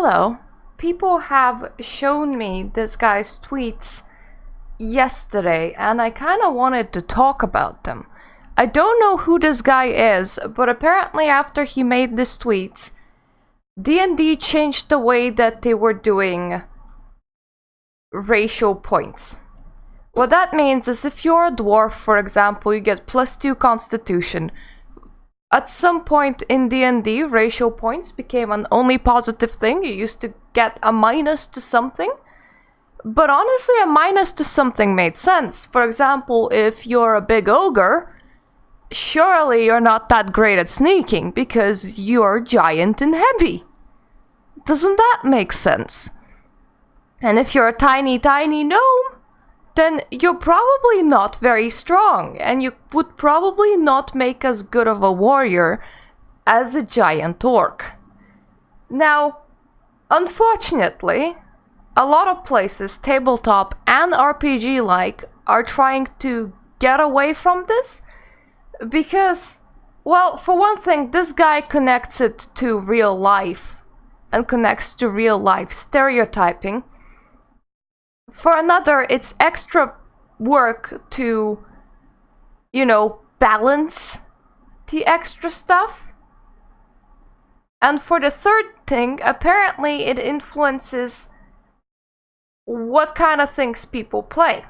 hello. People have shown me this guy's tweets yesterday, and I kind of wanted to talk about them. I don't know who this guy is, but apparently after he made these tweets, D&D changed the way that they were doing racial points. What that means is if you're a dwarf, for example, you get +2 constitution. At some point in D&D, racial points became an only positive thing. You used to get a minus to something. But honestly, a minus to something made sense. For example, if you're a big ogre, surely you're not that great at sneaking because you're giant and heavy. Doesn't that make sense? And if you're a tiny gnome, then you're probably not very strong, and you would probably not make as good of a warrior as a giant orc. Now, unfortunately, a lot of places, tabletop and RPG-like, are trying to get away from this because, well, for one thing, this guy connects it to real life and connects to real life stereotyping. For another, it's extra work to, balance the extra stuff. And for the third thing, apparently it influences what kind of things people play.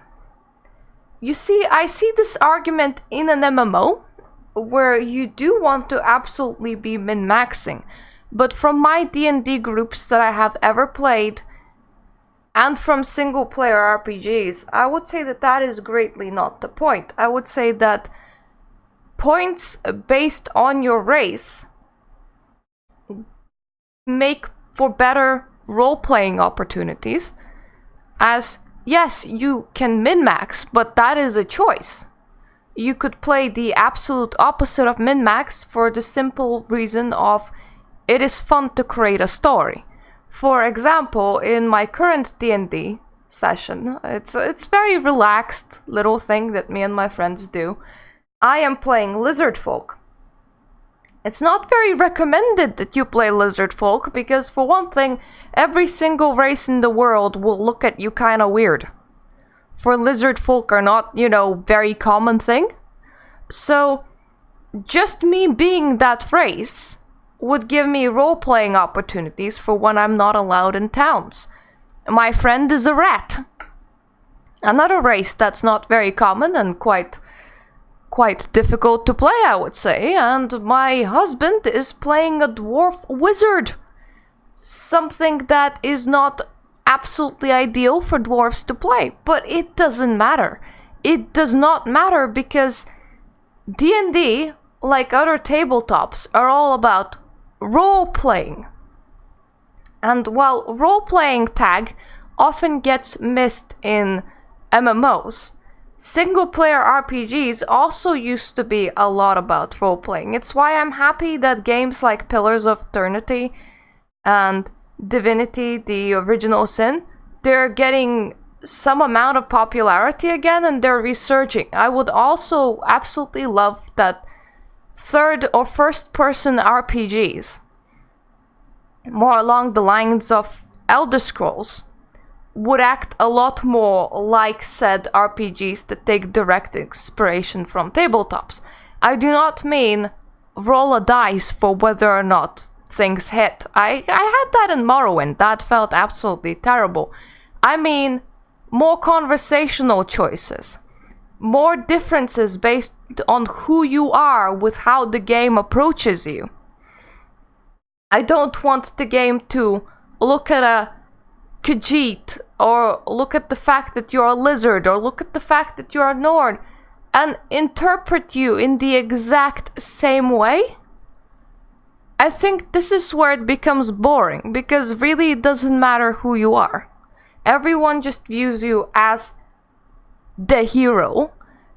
You see, I see this argument in an MMO where you do want to absolutely be min-maxing. But from my D&D groups that I have ever played, and from single-player RPGs, I would say that that is greatly not the point. I would say that points based on your race make for better role-playing opportunities, as, yes, you can min-max, but that is a choice. You could play the absolute opposite of min-max for the simple reason of it is fun to create a story. For example, in my current D&D session, it's very relaxed little thing that me and my friends do. I am playing lizard folk. It's not very recommended that you play lizard folk because, for one thing, every single race in the world will look at you kind of weird. For lizard folk are not, very common thing. So, just me being that race would give me role-playing opportunities for when I'm not allowed in towns. My friend is a rat. Another race that's not very common and quite difficult to play, I would say. And my husband is playing a dwarf wizard. Something that is not absolutely ideal for dwarves to play. But it doesn't matter. It does not matter because D&D, like other tabletops, are all about role-playing. And while role-playing tag often gets missed in MMOs, single-player RPGs also used to be a lot about role-playing. It's why I'm happy that games like Pillars of Eternity and Divinity, the Original Sin, they're getting some amount of popularity again and they're resurging. I would also absolutely love that third or first person RPGs, more along the lines of Elder Scrolls, would act a lot more like said RPGs that take direct inspiration from tabletops. I do not mean roll a dice for whether or not things hit. I had that in Morrowind. That felt absolutely terrible. I mean more conversational choices. More differences based on who you are with how the game approaches you. I don't want the game to look at a Khajiit, or look at the fact that you're a lizard, or look at the fact that you're a Nord, and interpret you in the exact same way. I think this is where it becomes boring, because really it doesn't matter who you are. Everyone just views you as the hero,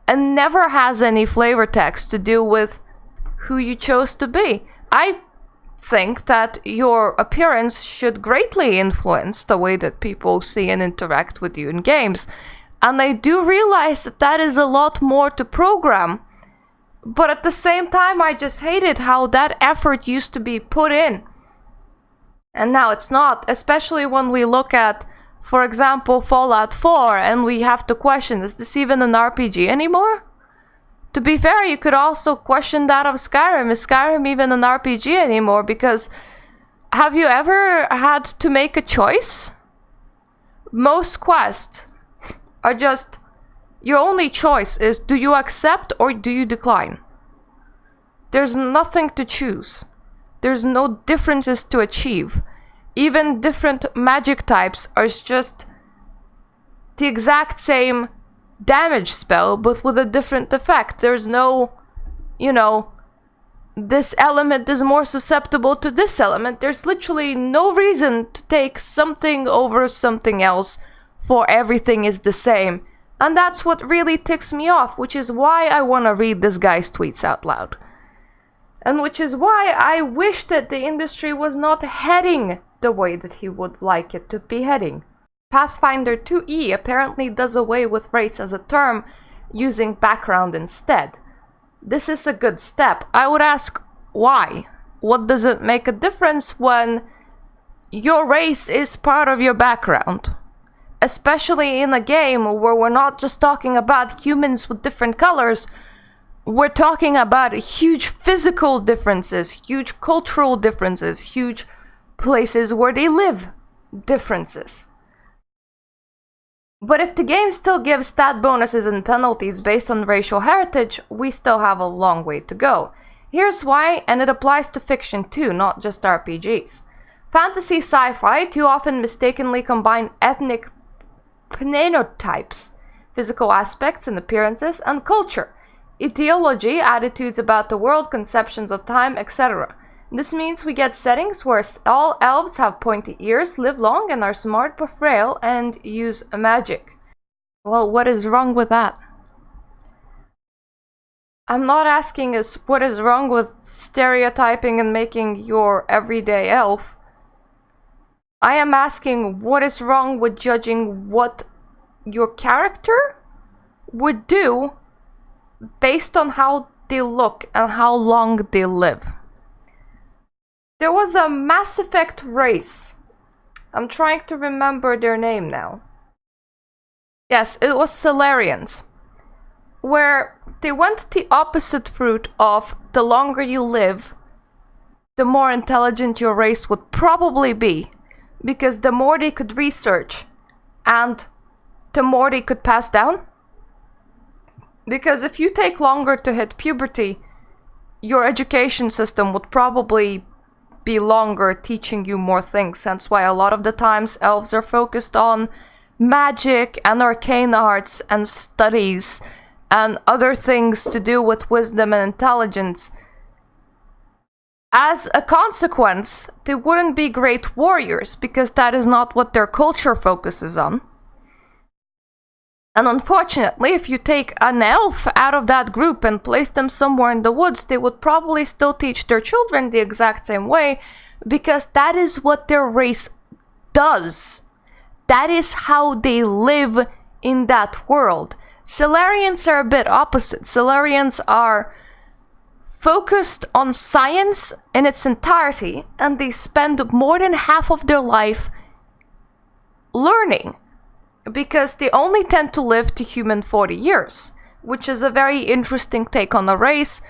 and never has any flavor text to do with who you chose to be. I think that your appearance should greatly influence the way that people see and interact with you in games. And I do realize that that is a lot more to program. But at the same time, I just hated how that effort used to be put in. And now it's not, especially when we look at, for example, Fallout 4, and we have to question, is this even an RPG anymore? To be fair, you could also question that of Skyrim. Is Skyrim even an RPG anymore? Because have you ever had to make a choice? Most quests are just, your only choice is, do you accept or do you decline? There's nothing to choose. There's no differences to achieve. Even different magic types are just the exact same damage spell, but with a different effect. There's no, this element is more susceptible to this element. There's literally no reason to take something over something else, for everything is the same. And that's what really ticks me off, which is why I want to read this guy's tweets out loud. And which is why I wish that the industry was not heading the way that he would like it to be heading. Pathfinder 2e apparently does away with race as a term, using background instead. This is a good step. I would ask, why? What does it make a difference when your race is part of your background? Especially in a game where we're not just talking about humans with different colors, we're talking about huge physical differences, huge cultural differences, huge places where they live differences. But if the game still gives stat bonuses and penalties based on racial heritage, we still have a long way to go. Here's why, and it applies to fiction too, not just RPGs. Fantasy sci-fi too often mistakenly combine ethnic phenotypes, physical aspects and appearances, and culture, ideology, attitudes about the world, conceptions of time, etc. This means we get settings where all elves have pointy ears, live long, and are smart but frail, and use magic. Well, what is wrong with that? I'm not asking us what is wrong with stereotyping and making your everyday elf. I am asking what is wrong with judging what your character would do based on how they look and how long they live. There was a Mass Effect race. I'm trying to remember their name now. Yes, it was Solarians, where they went the opposite route of the longer you live, the more intelligent your race would probably be, because the more they could research and the more they could pass down. Because if you take longer to hit puberty, your education system would probably be longer, teaching you more things. That's why a lot of the times elves are focused on magic and arcane arts and studies and other things to do with wisdom and intelligence. As a consequence, they wouldn't be great warriors, because that is not what their culture focuses on. And unfortunately, if you take an elf out of that group and place them somewhere in the woods, they would probably still teach their children the exact same way, because that is what their race does. That is how they live in that world. Solarians are a bit opposite. Solarians are focused on science in its entirety, and they spend more than half of their life learning, because they only tend to live to human 40 years, which is a very interesting take on a race.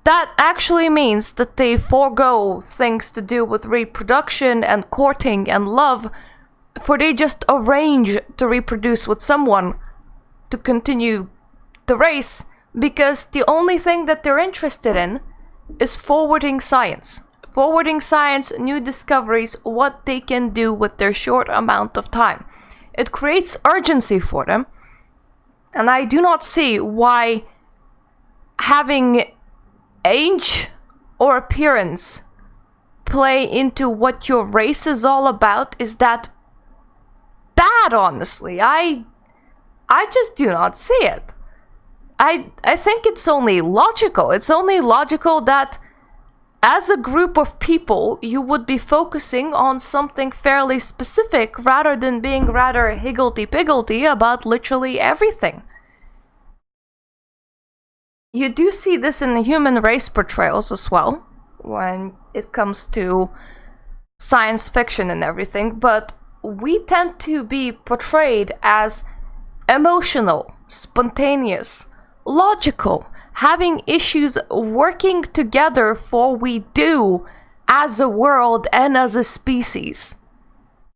That actually means that they forego things to do with reproduction and courting and love, for they just arrange to reproduce with someone to continue the race, because the only thing that they're interested in is forwarding science. Forwarding science, new discoveries, what they can do with their short amount of time. It creates urgency for them, and I do not see why having age or appearance play into what your race is all about is that bad, honestly. I just do not see it. I think it's only logical. It's only logical that as a group of people, you would be focusing on something fairly specific rather than being rather higgledy-piggledy about literally everything. You do see this in human race portrayals as well, when it comes to science fiction and everything, but we tend to be portrayed as emotional, spontaneous, logical, having issues working together for we do as a world and as a species.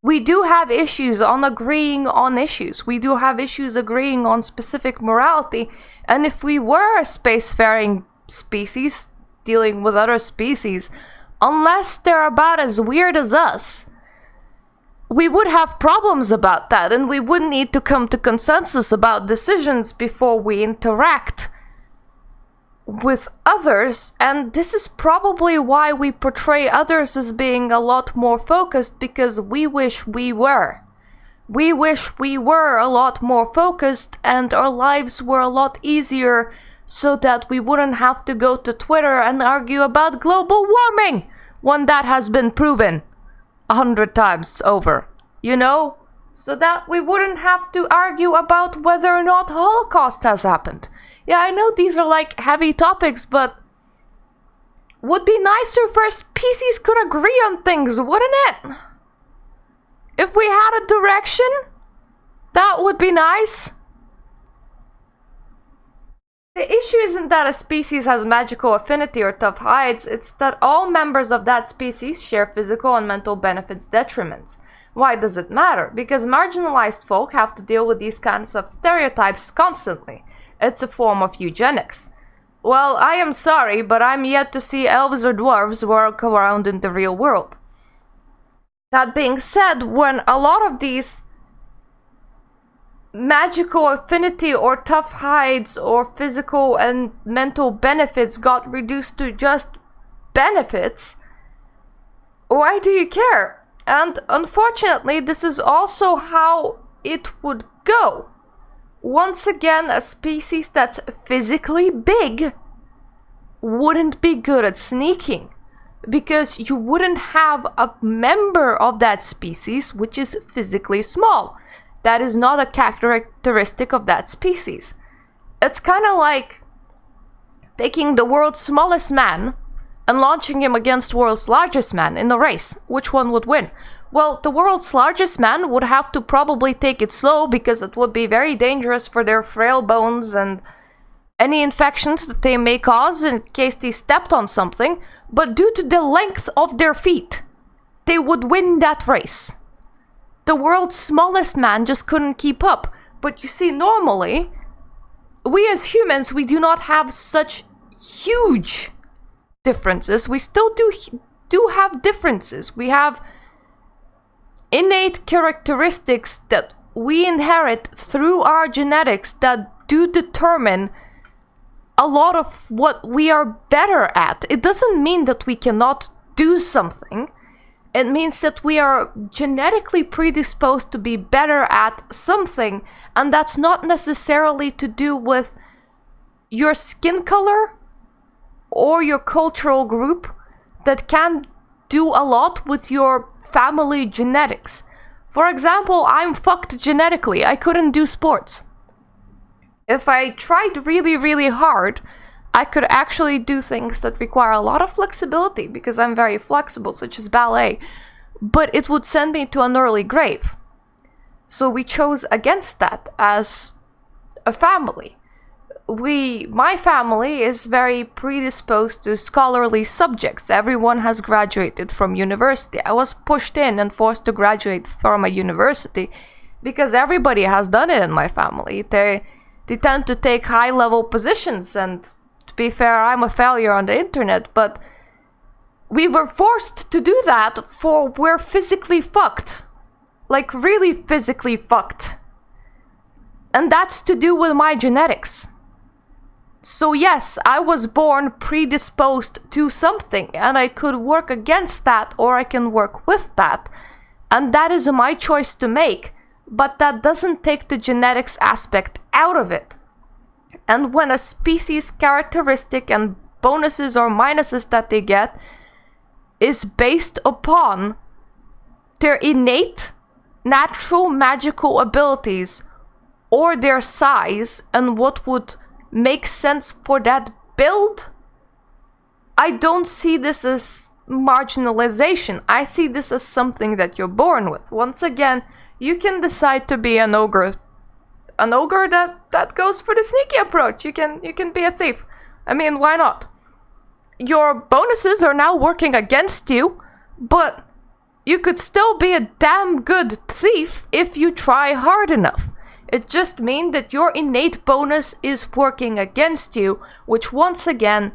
We do have issues on agreeing on issues. We do have issues agreeing on specific morality. And if we were a spacefaring species dealing with other species, unless they're about as weird as us, we would have problems about that, and we would need to come to consensus about decisions before we interact with others. And this is probably why we portray others as being a lot more focused, because we wish we were. We wish we were a lot more focused and our lives were a lot easier, so that we wouldn't have to go to Twitter and argue about global warming when that has been proven 100 times over, you know? So that we wouldn't have to argue about whether or not Holocaust has happened. Yeah, I know these are like heavy topics, but would be nicer if our species could agree on things, wouldn't it? If we had a direction, that would be nice. The issue isn't that a species has magical affinity or tough hides, it's that all members of that species share physical and mental benefits detriments. Why does it matter? Because marginalized folk have to deal with these kinds of stereotypes constantly. It's a form of eugenics. Well, I am sorry, but I'm yet to see elves or dwarves walk around in the real world. That being said, when a lot of these magical affinity or tough hides or physical and mental benefits got reduced to just benefits, why do you care? And unfortunately, this is also how it would go. Once again, a species that's physically big wouldn't be good at sneaking, because you wouldn't have a member of that species which is physically small. That is not a characteristic of that species. It's kind of like taking the world's smallest man and launching him against the world's largest man in a race. Which one would win? Well, the world's largest man would have to probably take it slow, because it would be very dangerous for their frail bones and any infections that they may cause in case they stepped on something. But due to the length of their feet, they would win that race. The world's smallest man just couldn't keep up. But you see, normally, we as humans, we do not have such huge differences. We still do have differences. We have innate characteristics that we inherit through our genetics that do determine a lot of what we are better at. It doesn't mean that we cannot do something. It means that we are genetically predisposed to be better at something, and that's not necessarily to do with your skin color or your cultural group. That can do a lot with your family genetics. For example, I'm fucked genetically. I couldn't do sports. If I tried really, really hard, I could actually do things that require a lot of flexibility, because I'm very flexible, such as ballet, but it would send me to an early grave. So we chose against that as a family. My family is very predisposed to scholarly subjects. Everyone has graduated from university. I was pushed in and forced to graduate from a university because everybody has done it in my family. They tend to take high-level positions, and to be fair, I'm a failure on the internet, but we were forced to do that, for we're physically fucked. Like, really physically fucked. And that's to do with my genetics. So yes, I was born predisposed to something, and I could work against that, or I can work with that. And that is my choice to make. But that doesn't take the genetics aspect out of it. And when a species characteristic and bonuses or minuses that they get is based upon their innate, natural, magical abilities, or their size, and what would make sense for that build, I don't see this as marginalization. I see this as something that you're born with. Once again, you can decide to be an ogre. An ogre that goes for the sneaky approach. You can be a thief. I mean, why not? Your bonuses are now working against you, but you could still be a damn good thief if you try hard enough. It just means that your innate bonus is working against you, which once again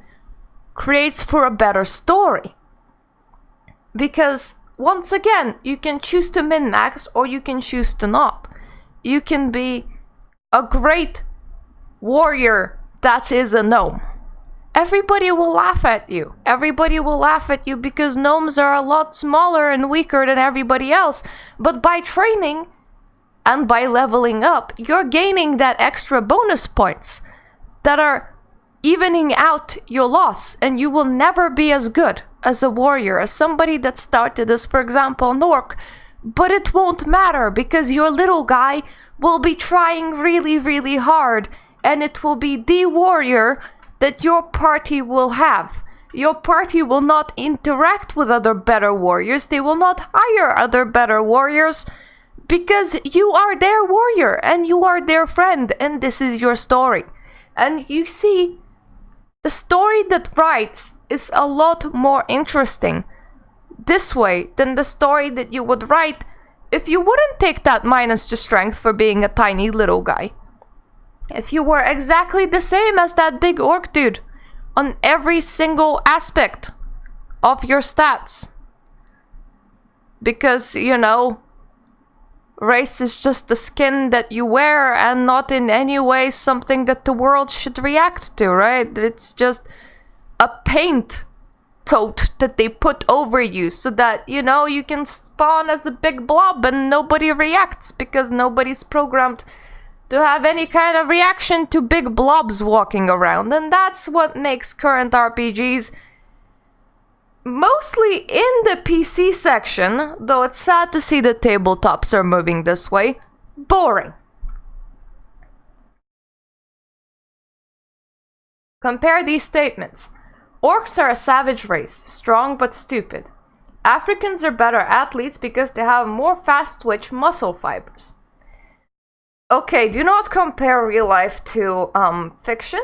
creates for a better story. Because once again, you can choose to min-max or you can choose to not. You can be a great warrior that is a gnome. Everybody will laugh at you. Everybody will laugh at you because gnomes are a lot smaller and weaker than everybody else. But by training and by leveling up, you're gaining that extra bonus points that are evening out your loss, and you will never be as good as a warrior as somebody that started as, for example, an orc. But it won't matter because your little guy will be trying really, really hard, and it will be the warrior that your party will have. Your party will not interact with other better warriors. They will not hire other better warriors because you are their warrior and you are their friend, and this is your story. And you see, the story that writes is a lot more interesting this way than the story that you would write if you wouldn't take that minus to strength for being a tiny little guy. If you were exactly the same as that big orc dude on every single aspect of your stats. Because, you know, race is just the skin that you wear and not in any way something that the world should react to, right? It's just a paint coat that they put over you so that, you know, you can spawn as a big blob and nobody reacts because nobody's programmed to have any kind of reaction to big blobs walking around. And that's what makes current RPGs, mostly in the PC section, though it's sad to see the tabletops are moving this way, boring. Compare these statements. Orcs are a savage race, strong but stupid. Africans are better athletes because they have more fast-twitch muscle fibers. Okay, do not compare real life to fiction.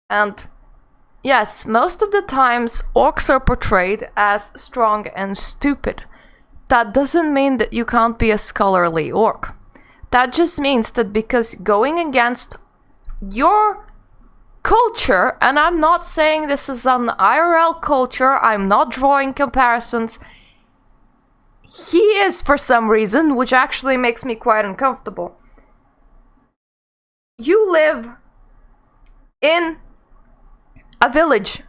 And yes, most of the times orcs are portrayed as strong and stupid. That doesn't mean that you can't be a scholarly orc. That just means that because going against your culture, and I'm not saying this is an IRL culture, I'm not drawing comparisons. He is for some reason, which actually makes me quite uncomfortable. You live in a village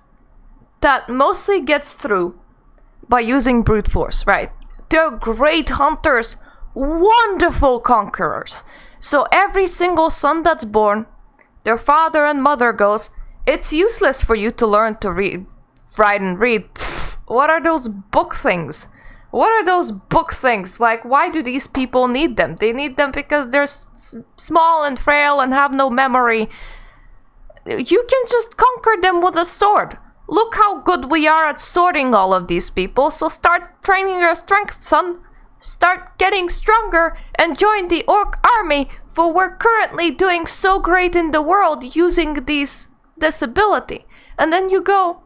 that mostly gets through by using brute force, right? They're great hunters, wonderful conquerors. So every single son that's born, their father and mother goes, it's useless for you to learn to read, write and read. Pfft, what are those book things? What are those book things? Like, why do these people need them? They need them because they're small and frail and have no memory. You can just conquer them with a sword. Look how good we are at sorting all of these people, so start training your strength, son. Start getting stronger and join the orc army, for we're currently doing so great in the world using this ability. And then you go,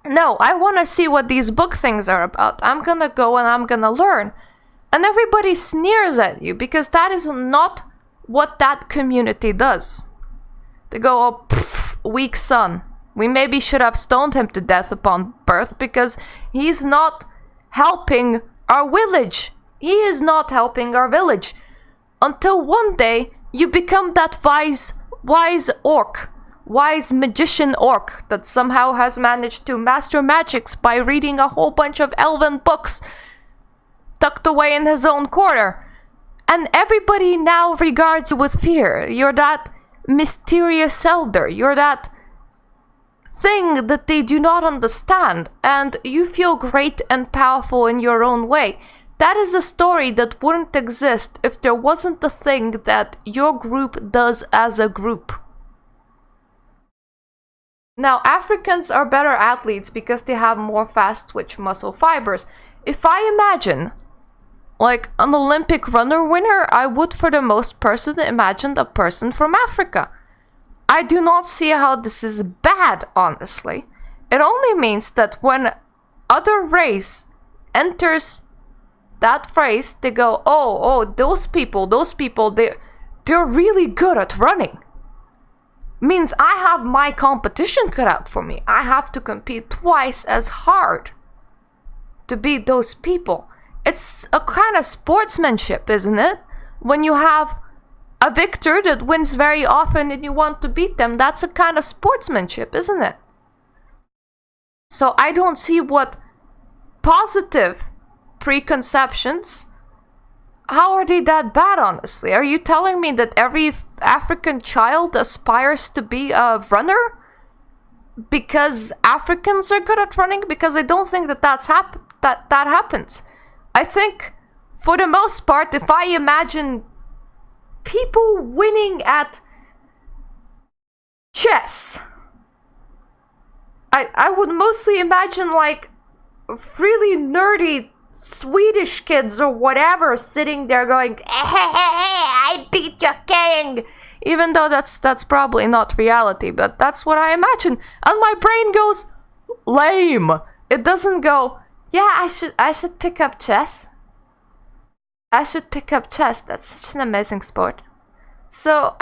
no, I want to see what these book things are about. I'm gonna go and I'm gonna learn. And everybody sneers at you because that is not what that community does. They go, oh, pff, weak son. We maybe should have stoned him to death upon birth because he's not helping our village. He is not helping our village. Until one day, you become that wise orc. Wise magician orc that somehow has managed to master magics by reading a whole bunch of elven books tucked away in his own corner. And everybody now regards you with fear. You're that mysterious elder. You're that thing that they do not understand. And you feel great and powerful in your own way. That is a story that wouldn't exist if there wasn't the thing that your group does as a group. Now, Africans are better athletes because they have more fast twitch muscle fibers. If I imagine, like, an Olympic runner winner, I would for the most person imagine a person from Africa. I do not see how this is bad, honestly. It only means that when other race enters that phrase, they go, oh, those people, they're really good at running. Means I have my competition cut out for me. I have to compete twice as hard to beat those people. It's a kind of sportsmanship, isn't it? When you have a victor that wins very often and you want to beat them, that's a kind of sportsmanship, isn't it? So I don't see what positive preconceptions, how are they that bad, honestly? Are you telling me that every African child aspires to be a runner because Africans are good at running? Because I don't think that that happens. I think, for the most part, if I imagine people winning at chess, I would mostly imagine, like, really nerdy Swedish kids or whatever sitting there going, I beat your king, even though that's probably not reality, but that's what I imagine, and my brain goes lame. It doesn't go, yeah, I should pick up chess. I should pick up chess. That's such an amazing sport. So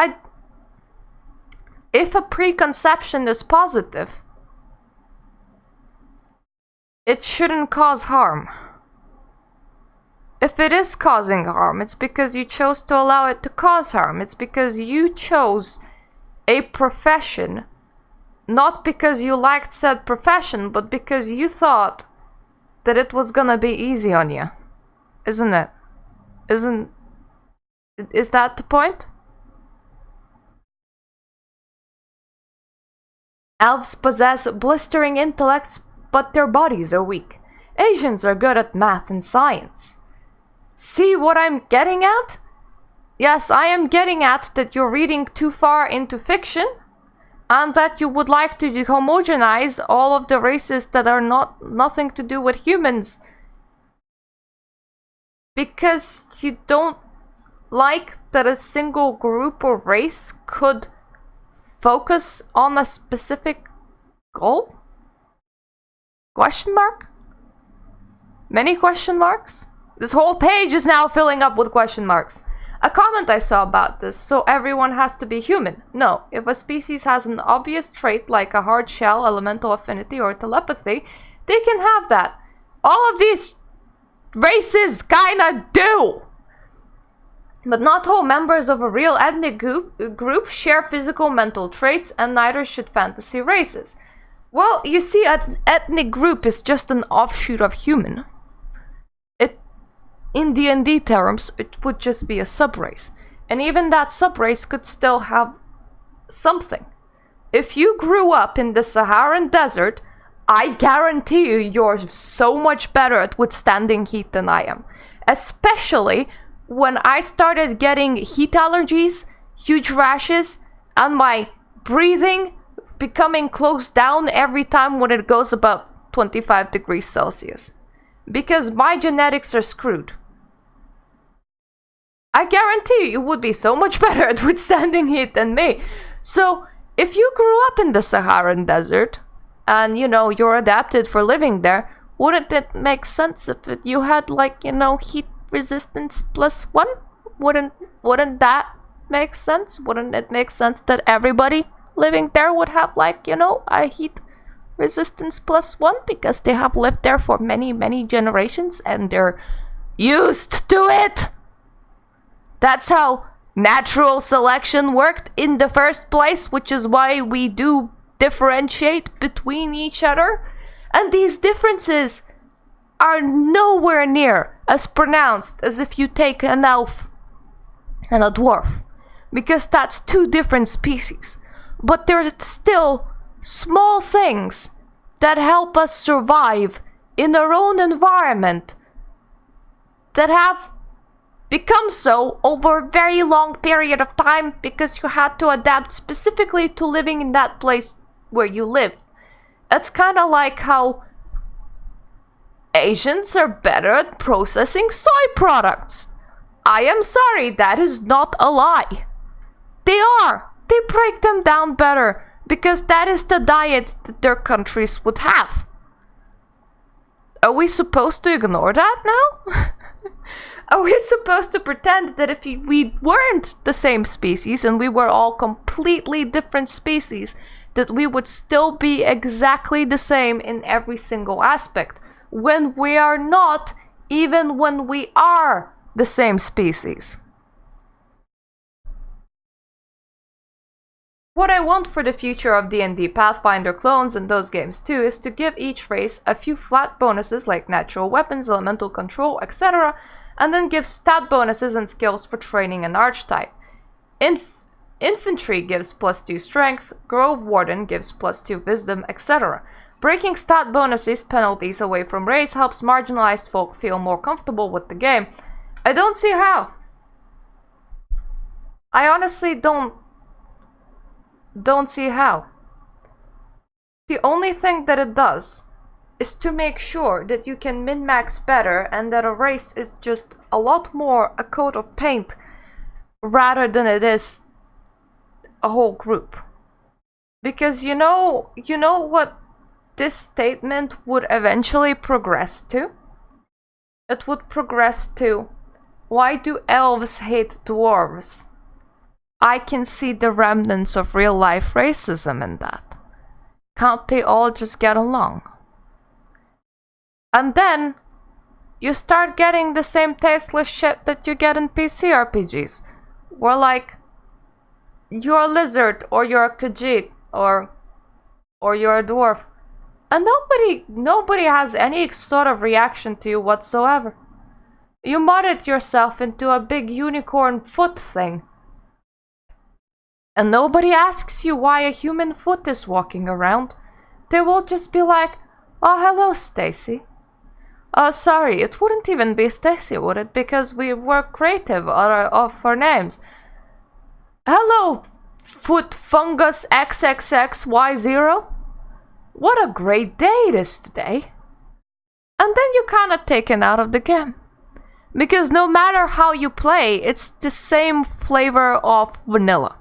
if a preconception is positive, it shouldn't cause harm. If it is causing harm, it's because you chose to allow it to cause harm. It's because you chose a profession, not because you liked said profession, but because you thought that it was gonna be easy on you. Isn't it? Is that the point? Elves possess blistering intellects, but their bodies are weak. Asians are good at math and science. See what I'm getting at? Yes, I am getting at that you're reading too far into fiction, and that you would like to homogenize all of the races that are nothing to do with humans. Because you don't like that a single group or race could focus on a specific goal? Question mark? Many question marks? This whole page is now filling up with question marks. A comment I saw about this, so everyone has to be human. No, if a species has an obvious trait like a hard shell, elemental affinity, or telepathy, they can have that. All of these races kinda do! But not all members of a real ethnic group share physical mental traits, and neither should fantasy races. Well, you see, an ethnic group is just an offshoot of human. In D&D terms, it would just be a subrace. And even that subrace could still have something. If you grew up in the Saharan desert, I guarantee you're so much better at withstanding heat than I am. Especially when I started getting heat allergies, huge rashes, and my breathing becoming closed down every time when it goes above 25 degrees Celsius. Because my genetics are screwed. I guarantee you would be so much better at withstanding heat than me. So, if you grew up in the Saharan desert, and, you're adapted for living there, wouldn't it make sense if you had, heat resistance +1? Wouldn't that make sense? Wouldn't it make sense that everybody living there would have, a heat resistance +1? Because they have lived there for many, many generations, and they're used to it! That's how natural selection worked in the first place, which is why we do differentiate between each other. And these differences are nowhere near as pronounced as if you take an elf and a dwarf, because that's two different species. But there's still small things that help us survive in our own environment that have become so over a very long period of time because you had to adapt specifically to living in that place where you live. It's kind of like how Asians are better at processing soy products. I am sorry, that is not a lie. They are. They break them down better because that is the diet that their countries would have. Are we supposed to ignore that now? Are we supposed to pretend that if we weren't the same species and we were all completely different species, that we would still be exactly the same in every single aspect, when we are not, even when we are the same species? What I want for the future of D&D Pathfinder clones and those games too is to give each race a few flat bonuses like natural weapons, elemental control, etc., and then give stat bonuses and skills for training an archetype. Infantry gives +2 strength, Grove Warden gives +2 wisdom, etc. Breaking stat bonuses penalties away from race helps marginalized folk feel more comfortable with the game. I don't see how. I honestly don't see how. The only thing that it does is to make sure that you can min-max better and that a race is just a lot more a coat of paint rather than it is a whole group. Because you know what this statement would eventually progress to? It would progress to, why do elves hate dwarves? I can see the remnants of real life racism in that. Can't they all just get along? And then you start getting the same tasteless shit that you get in PC RPGs. Where like, you're a lizard, or you're a Khajiit, or you're a dwarf. And nobody has any sort of reaction to you whatsoever. You modded yourself into a big unicorn foot thing. And nobody asks you why a human foot is walking around. They will just be like, oh, hello, Stacy. Sorry, it wouldn't even be Stacy, would it? Because we were creative of our names. Hello, Foot Fungus XXXY0. What a great day it is today. And then you're kind of taken out of the game. Because no matter how you play, it's the same flavor of vanilla.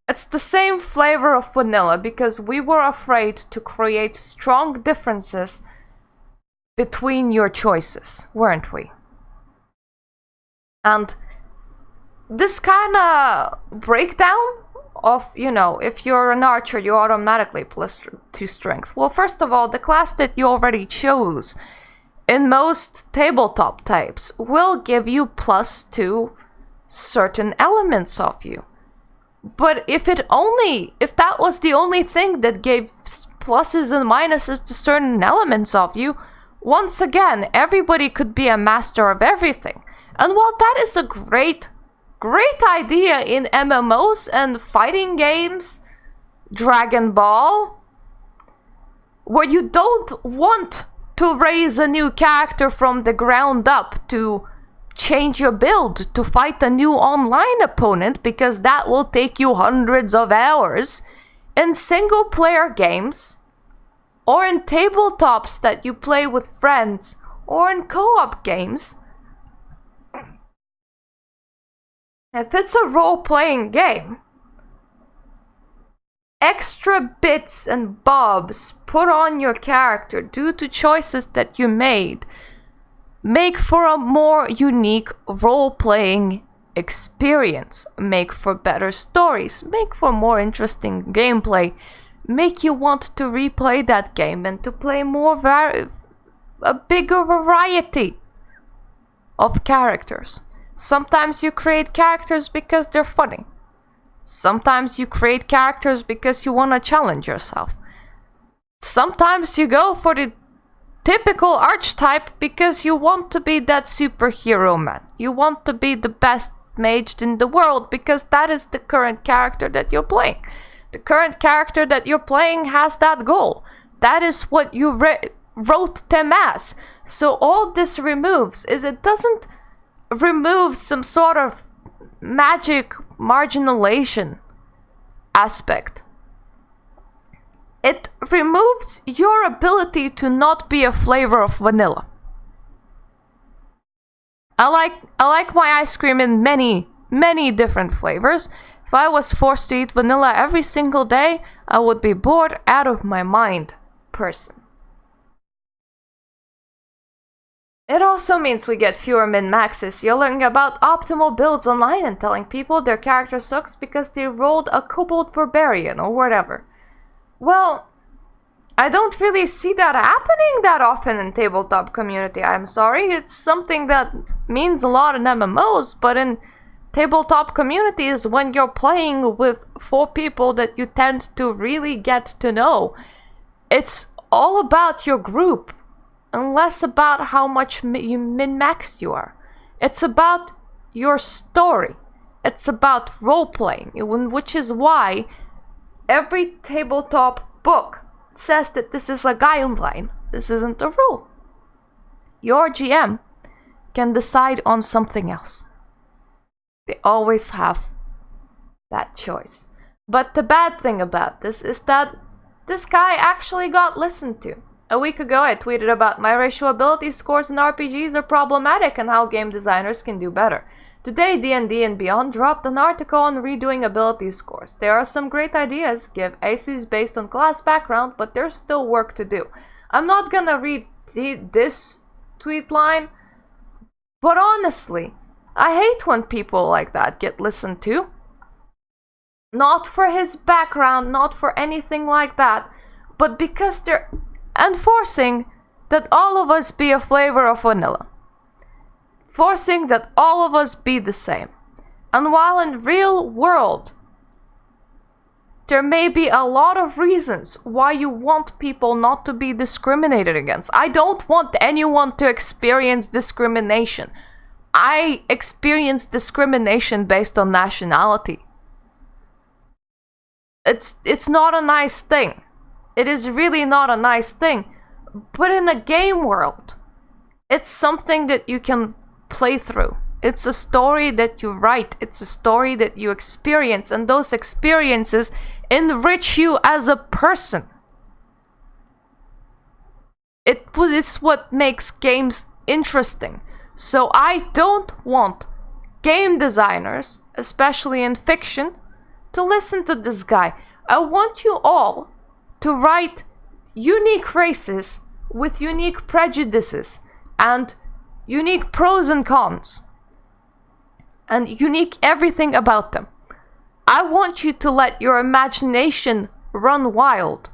It's the same flavor of vanilla because we were afraid to create strong differences between your choices, weren't we? And this kind of breakdown of, if you're an archer, you automatically +2 strength. Well, first of all, the class that you already chose in most tabletop types will give you +2 certain elements of you. But if that was the only thing that gave pluses and minuses to certain elements of you, once again, everybody could be a master of everything. And while that is a great idea in MMOs and fighting games, Dragon Ball, where you don't want to raise a new character from the ground up to change your build to fight a new online opponent because that will take you hundreds of hours, in single player games or in tabletops that you play with friends or in co-op games, if it's a role-playing game, extra bits and bobs put on your character due to choices that you made make for a more unique role-playing experience, make for better stories, make for more interesting gameplay, make you want to replay that game and to play a bigger variety of characters. Sometimes you create characters because they're funny. Sometimes you create characters because you want to challenge yourself. Sometimes you go for the typical archetype because you want to be that superhero man. You want to be the best mage in the world because that is the current character that you're playing. The current character that you're playing has that goal. That is what you wrote them as. So all this removes is it doesn't remove some sort of magic marginalization aspect. it removes your ability to not be a flavor of vanilla. I like my ice cream in many different flavors. If I was forced to eat vanilla every single day, I would be bored out of my mind person. It also means we get fewer min-maxes, yelling about optimal builds online and telling people their character sucks because they rolled a kobold barbarian or whatever. Well, I don't really see that happening that often in tabletop community, I'm sorry. It's something that means a lot in MMOs, but in tabletop communities, when you're playing with 4 people that you tend to really get to know, it's all about your group and less about how much min-maxed you are. It's about your story. It's about role-playing, which is why every tabletop book says that this is a guideline. This isn't a rule. Your GM can decide on something else. They always have that choice. But the bad thing about this is that this guy actually got listened to. A week ago, I tweeted about my racial ability scores in RPGs are problematic and how game designers can do better. Today, D&D and Beyond dropped an article on redoing ability scores. There are some great ideas, give ACs based on class background, but there's still work to do. I'm not gonna read this tweet line, but honestly, I hate when people like that get listened to. Not for his background, not for anything like that, but because they're enforcing that all of us be a flavor of vanilla. Forcing that all of us be the same. And while in real world, there may be a lot of reasons why you want people not to be discriminated against. I don't want anyone to experience discrimination. I experience discrimination based on nationality. It's not a nice thing. It is really not a nice thing. But in a game world, it's something that you can play through. It's a story that you write. It's a story that you experience. And those experiences enrich you as a person. It is what makes games interesting. So I don't want game designers, especially in fiction, to listen to this guy. I want you all to write unique races with unique prejudices and unique pros and cons and unique everything about them. I want you to let your imagination run wild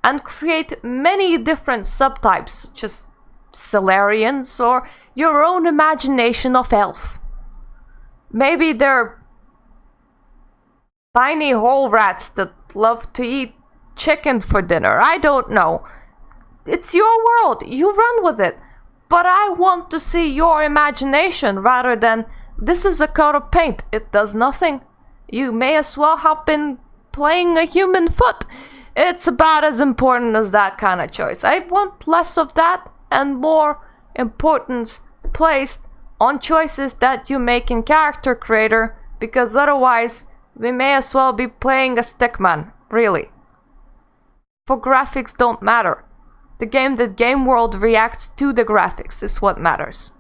and create many different subtypes, such as Solarians or your own imagination of elf. Maybe they're tiny hole rats that love to eat chicken for dinner. I don't know. It's your world. You run with it. But I want to see your imagination rather than this is a coat of paint. It does nothing. You may as well have been playing a human foot. It's about as important as that kind of choice. I want less of that and more importance placed on choices that you make in Character Creator, because otherwise we may as well be playing a stickman, really. For graphics don't matter. The game World reacts to the graphics is what matters.